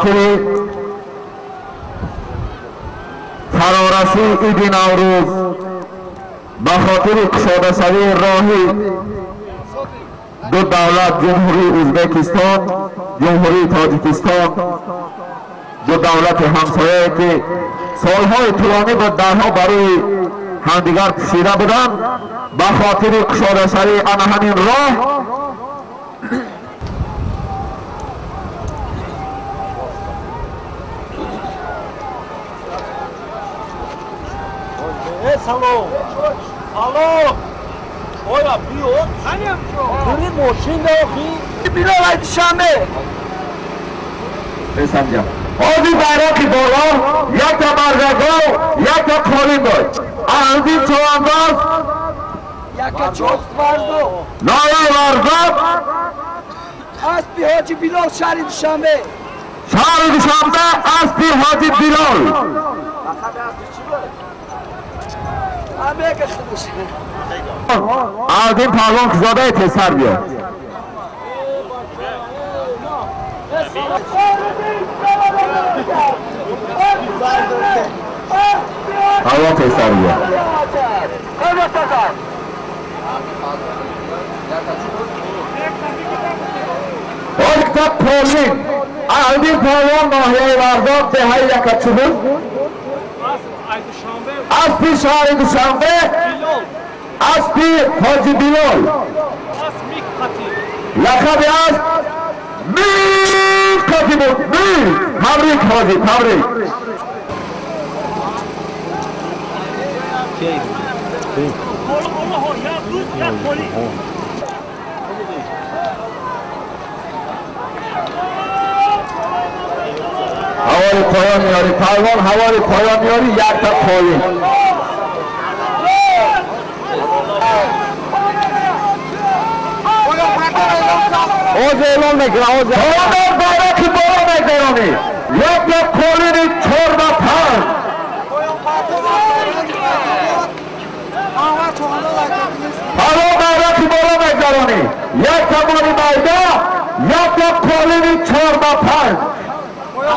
خاطر فرارسی عید نوروز، به خاطر کشاده شوی راه دو دولت، جمهوری ازبکستان، جمهوری تاجیکستان، دو دولت همسایه که سالهای طولانی بود درها برای همدیگر کشیده بودند، به خاطر کشاده شوی آن همین راه سلام سلام اویا بیاد دوری ماشین داخی بیرو باید شنبه بسنجم آدی بیراقی بالا یک تا برزگاه یک تا کالین باید آدی چوانداز یکا چوست ورزو نایه ورزاد اسبی حاجی بیلال شهری دوشنبه شهر دوشنبه اسبی حاجی بیلال همه کشته دوشه آدین پاگون کزاده تسر بیاد هوا تسر بیاد وقت پولین آدین پاگون ناحیه ورزاد دهی یکا چوبوز اسبی شهر دوشنبه اسبی حاجی بیلال لقب است میر کتی بود میر تبریک حاجی تبریک هوای پایان میاری پروان هوای پایان میاری یک تا پایین اوز اعلام میکنه اوز اعلام باید که بالا میگرانی یک تا پایین 4 و 5 پروان باید که بالا میگرانی یک تا مانی میده یک تا پایین 4 و 5 آجی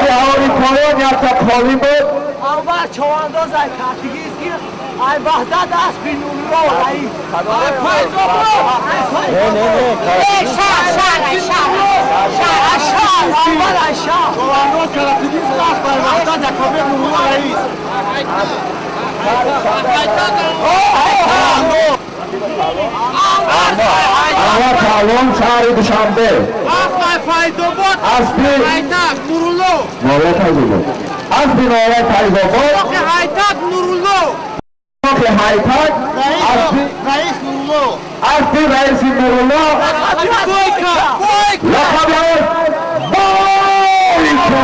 هوایی پایان یک تا پایین بود اول چوانداز ای کارتگیست که ای بهداد اسبی نون رو ای فایزو شهر اول ای شهر چوانداز کارتگیست اسب ای بهداد کبیر نون رو رئیس اما پروان شهر دوشنبه اسبی نوره تایزوباد اسبی نوره تایزوباد حیطت رئیس نورلو اسبی رئیس نورلو لقب است بایکا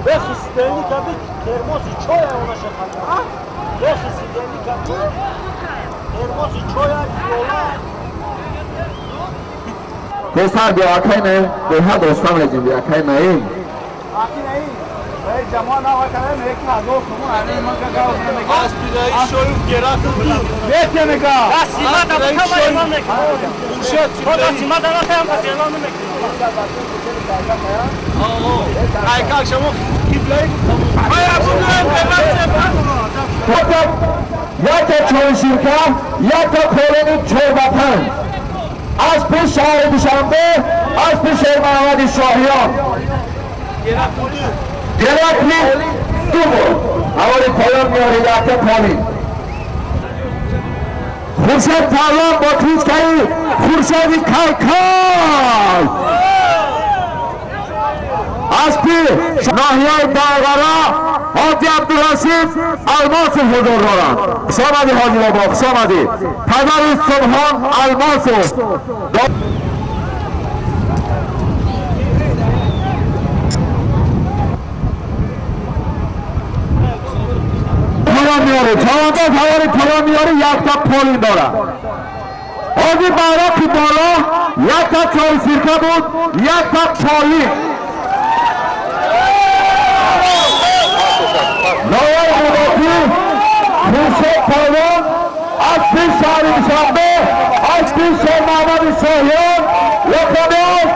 بخیستنی کبی ترموسی چای اونا شکن بخیستنی کبی ترموسی چای پسر بیا اکی نه به ها دوستان رجیم بیا اکی نه این آکی نہیں بھائی جمع نہ ہوا کرے میں ایک نہ دو تم آنے من کا گاؤں میں گاس پیدائی شوی گرا تو دیکھ نے کا سیما دا کھا میں نے شت خدا سیما دا کھا ہم کا اعلان میں ای کا شما کیبلای ای ابو یا تا چوشیرکا یا تا کولونی 4 و 5 اسب شهر دوشنبه اسب شهر محمد شاهیان گرفتی دو بود هوای پایان میاری یک تا پایین خورشید پروان با پیچکاری خورشید کلکل اسبی ناحیه باغرا حاجی عبدالرشید الماس حضور دارند خوش حاجی بابا خوش آمدید پدر سبحان الماس پایان میاره، چهارده سواری پایان میاره، یک تا پولین داره. حاجی بیرقی بالا یک تا چای سیرکه بود، یک تا پولین. نوای مدافی خورشید پایان از پیش شهری شنبه، از پیش شهر محمد شاهیان لقبیان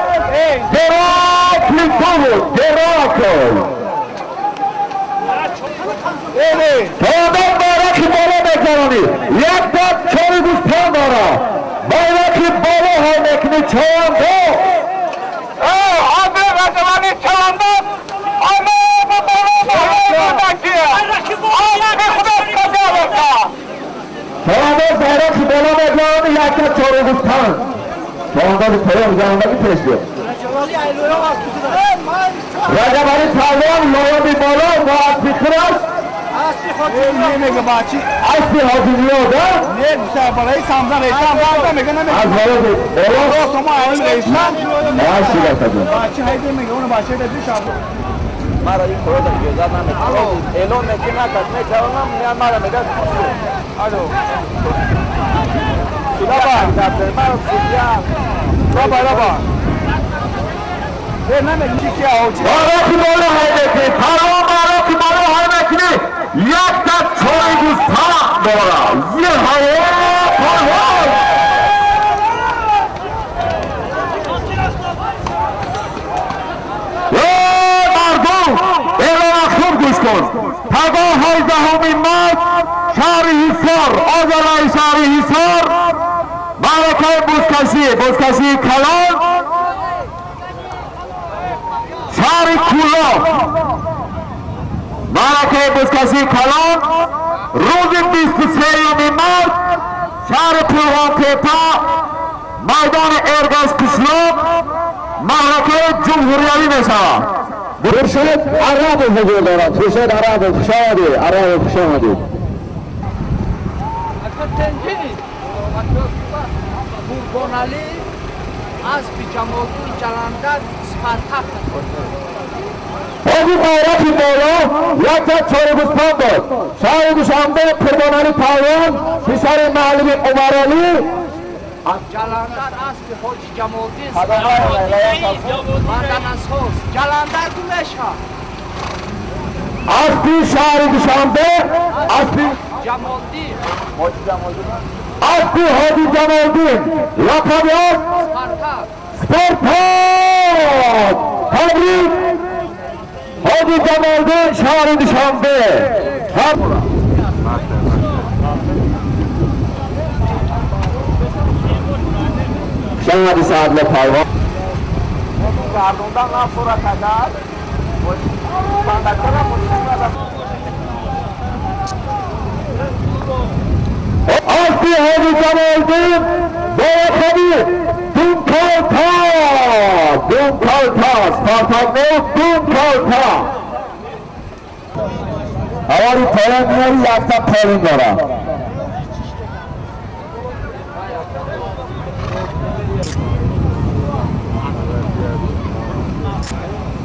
دراک لیکو بود. دراک تادم بیرقی بالا بگذارانی، یک تا چای دوستان داره. بیرقی بالا های میکنی چهانده آمه رجوانی چهانده آمه چهانده بیرقی بالا بگذارانی، یک تا چای دوستان چهانده پایان جانده پیش بیاد. رجوانی پهلوان لایبی بالا با اسبی خرس نمیگه باچی اسبی حاجی نیاز نه بیشتر بالای سمزن رئیسم میگه نمیگه از بالا شما این رئیسم باید شیرت بزن باچی هایده میگه اونو باچی ده بیش آبو مرا این خورده گیزد نمیکنم اعلام میکنه نکرد میتونم میان مرا میگه الو رابا نمیگه چی آوچی باراکی بالا های بکنی پرام باراکی بالا های بکنی یک تا چای دوستان دارا یه های پرام مردم اعلام خوب گوش کن. پگاه های دهمین مارس شهر حصار آزادای شهر حصار معرکه بزکشی کلان شهر کولا معرکه بزکشی کلان روز 23 مارس شهر پلوان تپه میدان ارگاز قشلاق معرکه جمهوریوی میشود. خورشید عرب حضور دارد. خورشید عرب خوش آمدید. عرب خوش آمدید. بورگونالی از بیجاموگی جلندر سپرتک حاجی بیرقی بالا یک تا چهارگوستان داد. شهر دوشنبه قربانعلی پهلوان پسر معلم عمرعلی جلندر اسب حاجی جمالدین مردن از حوز جلندر گمشا اسبی شهر دوشنبه اسبی جمالدین اسبی حاجی جمالدین لقبیات سپرتک سپرتک تبریک حاجی جمالدین شهر دوشنبه. شهر سعد پهلوان گردوندن هم صورت کرد بندکتر اسبی حاجی جمالدین با خبیر دونکالتا سپرتک نو دونکالتا اواری پایان میاری یک تا پایین دارم.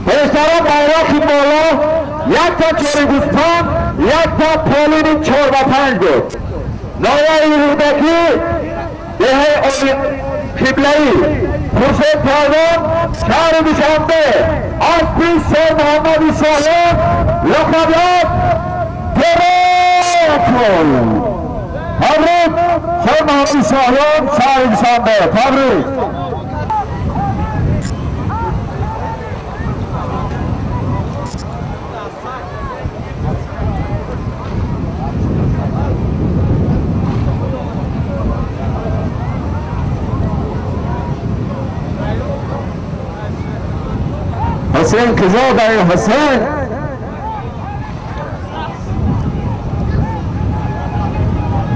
پشتران بیرقی بالا یک تا چهارگوستان یک تا پولین 4-5 بود. نوای رودکی دهه امید قبله‌ای خورشید پهلوان شهر دوشنبه از پیش شهر محمد شاهیان لقبیات دراکل. تبریک شهر محمد شاهیان شهر دوشنبه. تبریک. حسین کجا داری حسین؟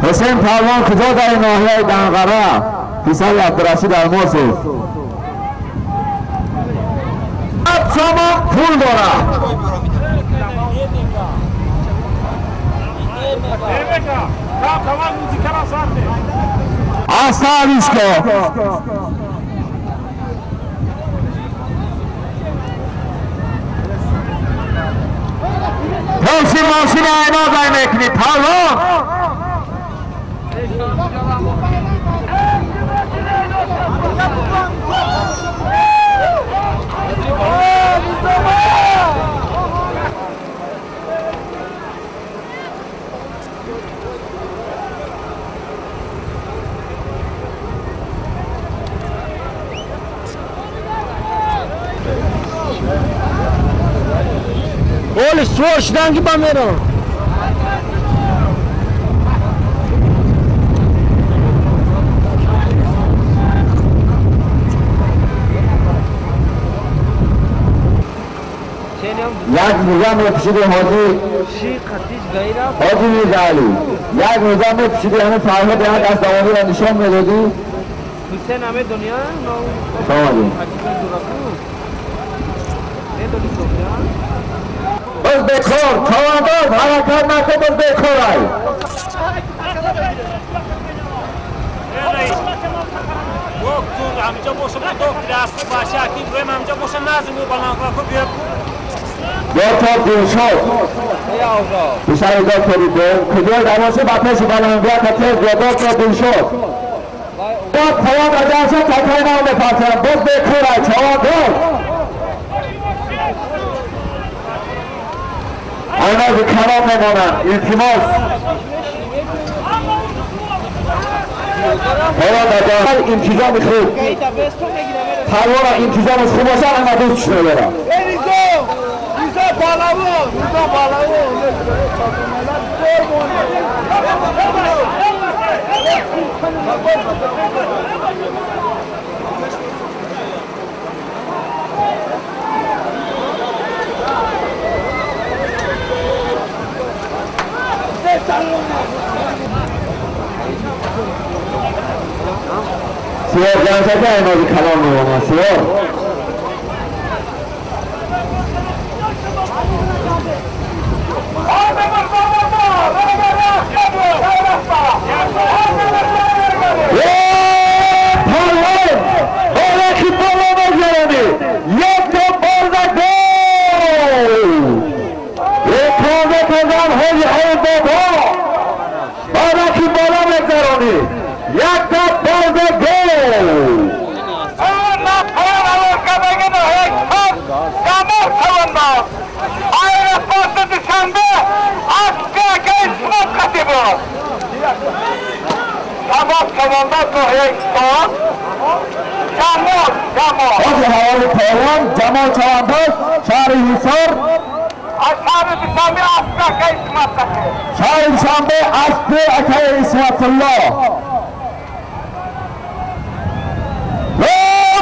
حسین پهلوان کجا داری ناحیه دنقره؟ پسر عبدالرشید الماسی سامان پول داره. آسانیش کن. پشت ماشین اینا زای میکنی پالون Olha, sorte daqui para Meirão. یک نظام پشید حاجی میرزاعلی یک نظام پشید همه فعالیت به یک اسلامی را نشان میدادی حسین همه دنیا سلام بس بکار توانداز حرکت نکن بس بکار ای وقتون همینجا باشه با دکتر اصلی باشه اکتیو رویم همینجا باشه نازم و بلانقا که بیاد یا تا دلشد بسیاری دکتری دو کجای دواشه بطش بلانقا کتر یا دکتر دلشد باید توان اجازه تکای نام بپاترم بس بکار ای توانداز آنها که کلام نمانند التماس حالا در انتظام خوب پروانه انتظام خوب باشه اما دوست شده برم ایزا بالاوون سیار جانسا که اینازی کلام نمانند سیار حاجی حوالی پایان جمال چوانداز شهر حصار شهر شنبه اسب اکای اسمت الله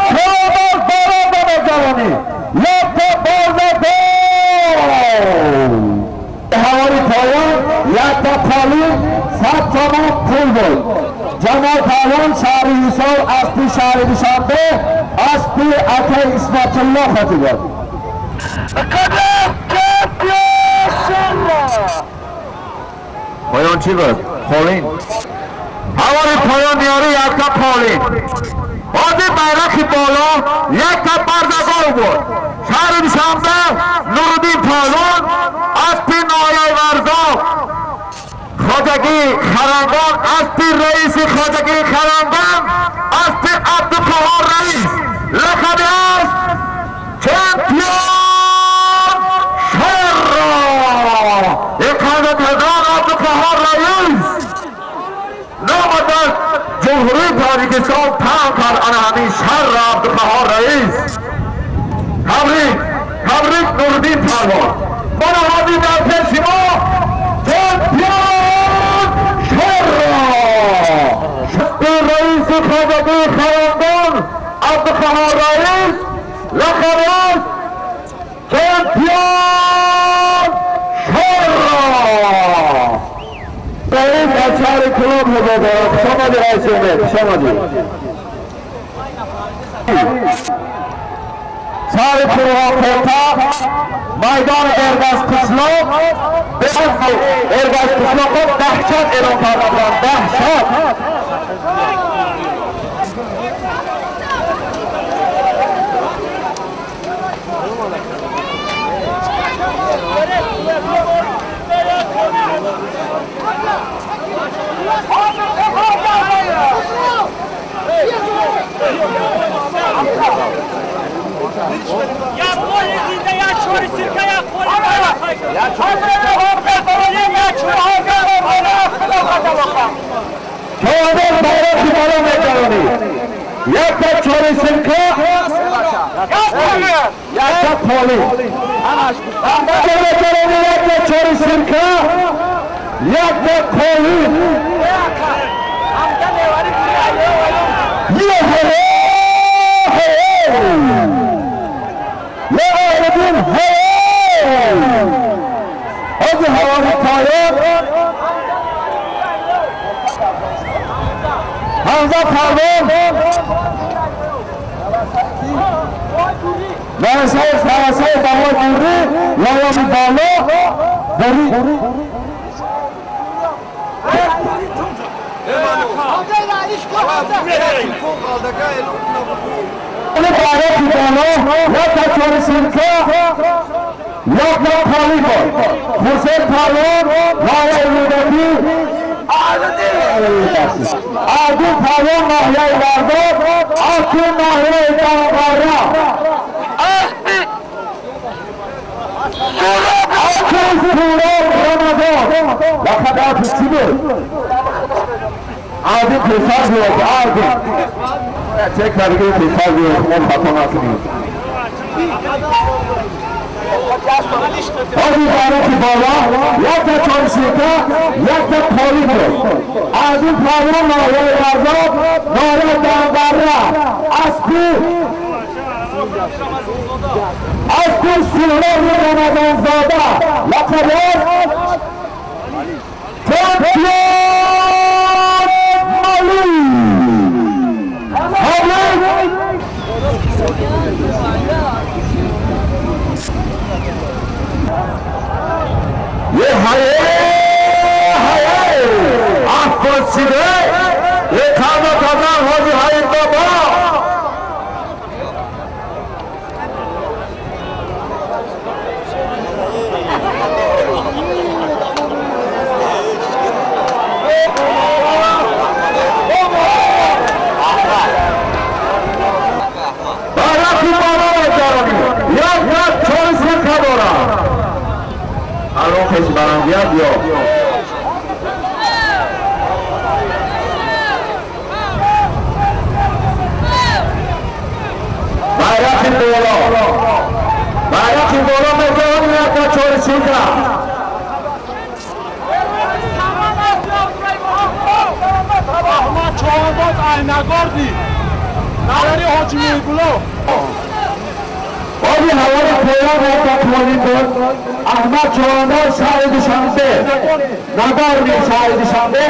چوانداز باران دامه جوانی یک تا حوالی پایان یک تا پالون 100 تومان پول بود جمال پالون شهر حصار اسب شهر دوشنبه اسب اکای اسمت الله خاطی بود پایان چی بود؟ پالین حوالی پایان میاری یک تا پالین بازی بیرقی بالا یک تا بردگاه بود شهر دوشنبه نورالدین پالون اسب نایه ورزا خواجگی خرانگان اسب رئیس خواجگی خرانگان اسب عبدالقهار رئیس لقب است چمپیون جمهوری تاجیکستان تاکر انامی شهر عبدالقهار رئیس تبریک نورالدین پروان منهادی در پیش ما چمپیون شهر رئیس خواجگی خرانگان عبدالقهار رئیس لقب است چمپیون رئیس از شهر کلوب مبادا شما دی رئیس امید شما دی شهر کلوب کوتا میدان ارگاز قسلوب ارگاز قسلوب دهشت اعلام کردند دهشت Let's go! برای بالا می‌گردی یک تا چوری سنکا یک تا پولی یک تا چوری سنکا یک تا پولی یه آردین از هوای پایان حمزه پروان نوسای بالا دوری لایامی بالا دوری اون بالا یا تا چوری سنکا یا تا پالی با حسین پروان لایه رودتی آدو پروان ناحیه ورداد آسو ناحیه دانگارا آسو سوراب رمضان لخدات چی بود؟ آدو پسر بود آدو چک برگه پسر بود اون خطا نکنید آدو بارکی بالا یک تا چانسیکا یک تا پالی بود آدو پروان ناحیه ورداد ناحیه دانگارا اسکو سوراب رمضان زاده لخدات چمپیون ये हाय आपको सीधे ये खाना खाना हो जाए तो کسی برام بیاد یا bayrak bola mekan ya ta chori sikra ما چهارباد aynagordi نظری حاجی میگلو آبی هوای پایان را تطوانی بود احمد جواندار شاهد شنبه نگارنی شاهد شنبه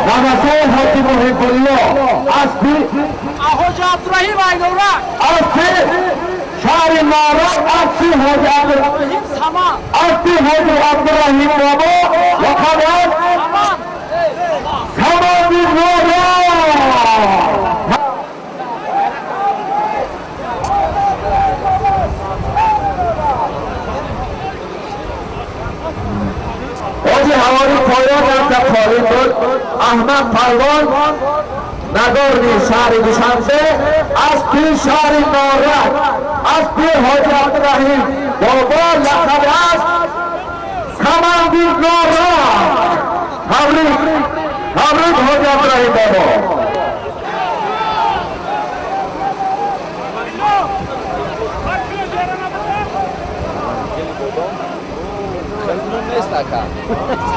نمسای حاجی محیب الله اسبی حاج عبدالرحیم عینورق اسبی شهر نارک اسبی حاج عبدالرحیم سمان اسبی حاج عبدالرحیم بابا وقت سمان بیزورا هواری پایان در تفالی بود احمد پروان نگارنی شهر دوشنبه از پی شهر نارک از پی حاج عبدالرحیم بابا لقب است سمندی نارک تبریک حاج عبدالرحیم بابا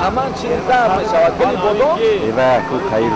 همان چیزا میشود ولی بودم ایوه کو خیر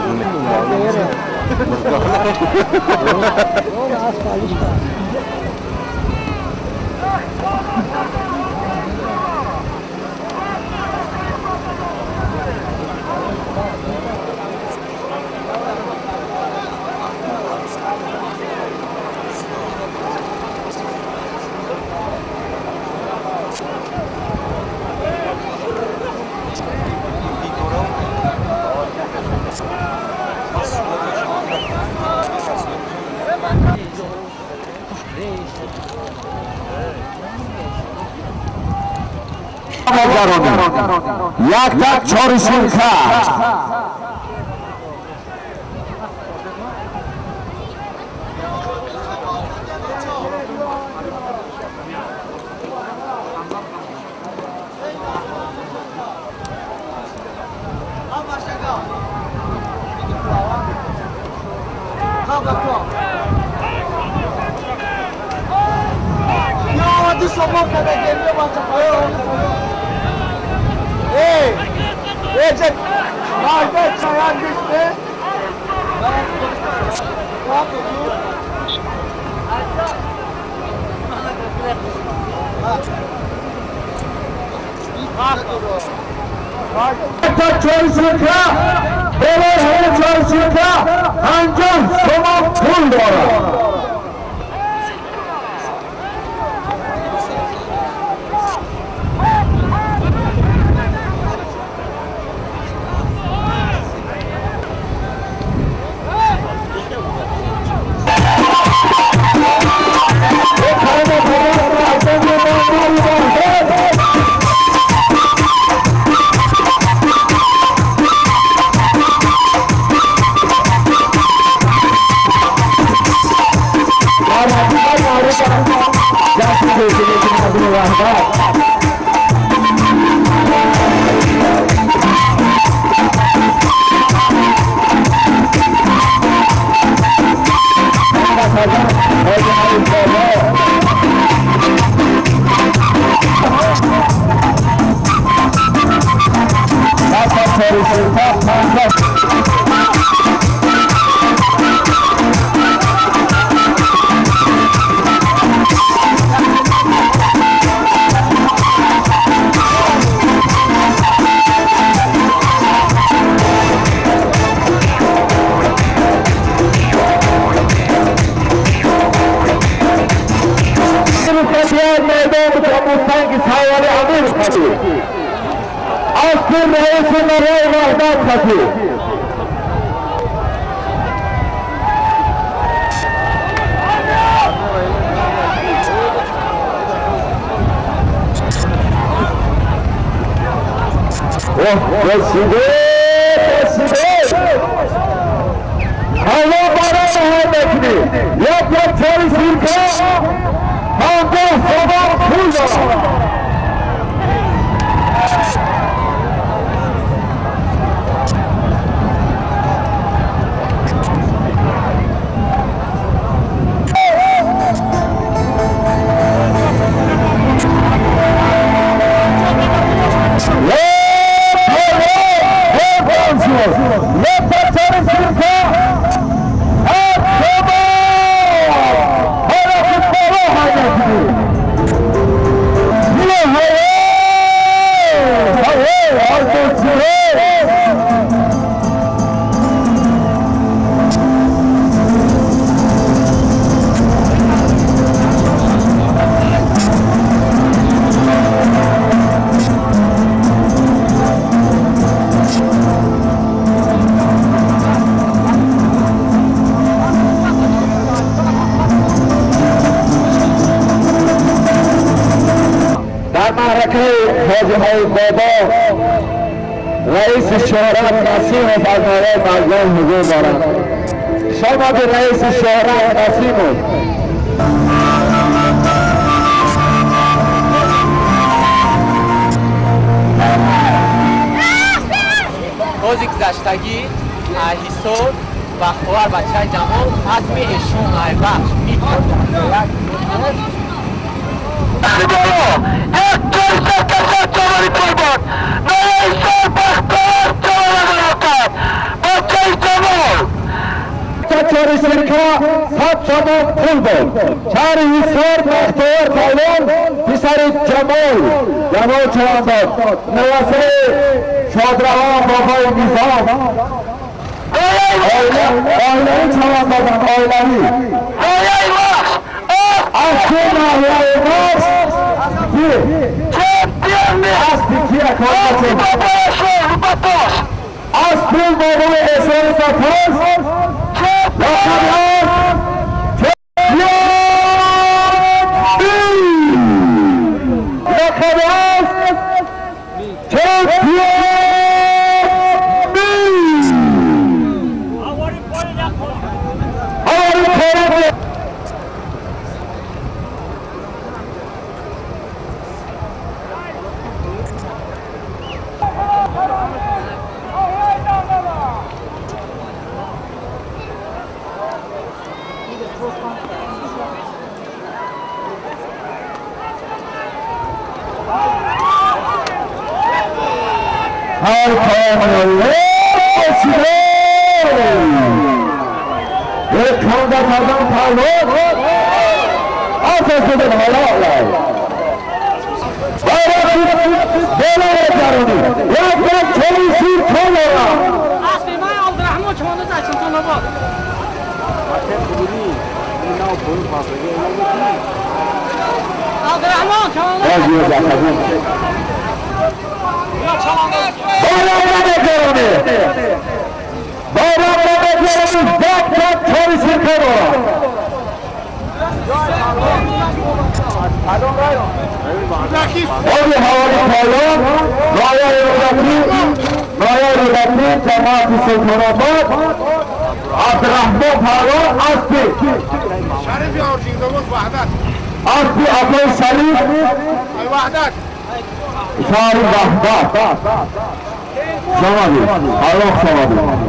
یک tak چهار شرکه شما کده گریه باشه Recep, Rahmet Çayan gitti. Çalışırken, böyle çalışırken ancak zaman pul doğru. Asıl reisi nereye rahmet katı. Reside. Allah bana muhabbetini. Yaprak çalışırken ancak sabah pulda. حاجی بابا رئیس شورای نسیم فرمانده مردم حضور دارند. شما به رئیس شورای نسیم روز گذشتگی حسود و خوار بچه جمال عزم ایشون بخش می‌کنند. çalışırken sap sabah pul bol. Çağrı Hisar, Bahtiyar Taylan, Pisari Cemal, Cemal Çağan'dan, Nevası Şadrahan Babay Nizam. Aileyi Çağan'dan, aileyi. Aileyi var! Aslın aileyi var! Astikiye kalmasın. Aspil babamı eseri sakız. Yakınız. Yakınız. یک خانده کردن پرواز آفز بدن حالا بله جرانی یک در چلیسی کاملا اصلی من عبدالرحمن چمانده زچین تو نباد عبدالرحمن چمانده آبی حوالی پایان رایه رودتی جماعت سلطان آباد عبدالرحمن پایان اسبی شریف یارجین دوست وحدت اسبی اقای شریف وحدت شاری وحدت شمالی حالا شمالی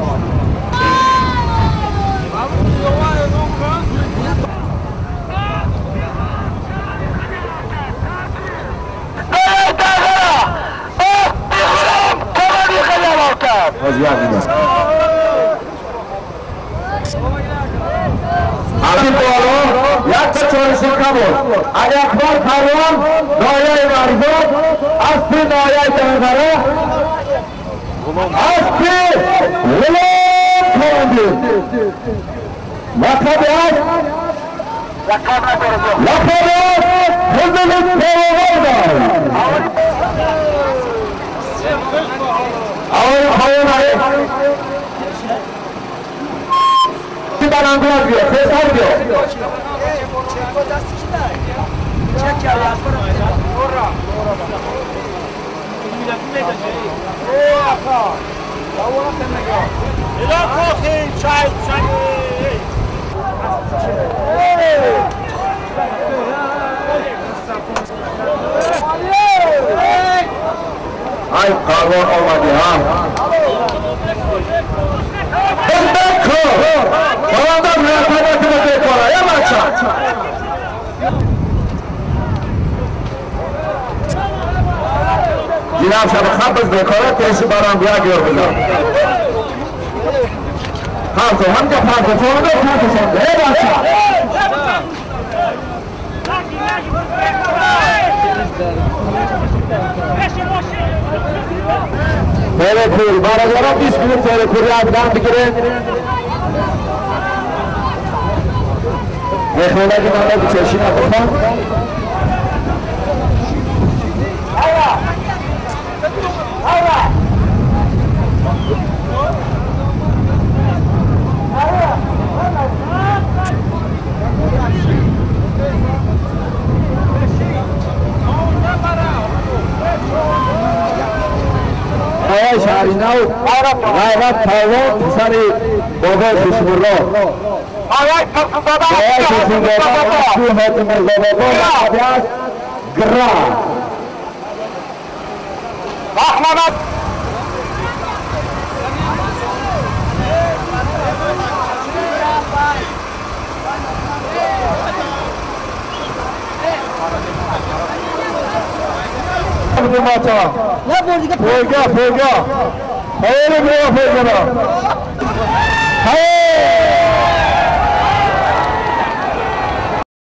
علی بالا یک تا چورشی کبود علی اکبر پروان نایه مرزاد اسبی نایه دنگره اسبی غلام کندی لقب است خزل پیوان آوری پایان آئی بلندگاه بیا پسر بیا ای قربان آمدی ها بکن بلندگاه مرتباتی بکن یه بچه جناب شب خبز بکاره تیشی برام بیا گیر بزن پرتو هم که پرتو چونده پرتو شنده یه بچه فعل پول برادران 20 minut فعل پولی ابدان بگیره نخونه که من باید چشی نبخوام آیا شهری نو غیبت تاوان پسری بابا بشمرلا آیا کسون بابا اصلی حاکم بابا عبیاس گران احمد پوگا خیلی بیا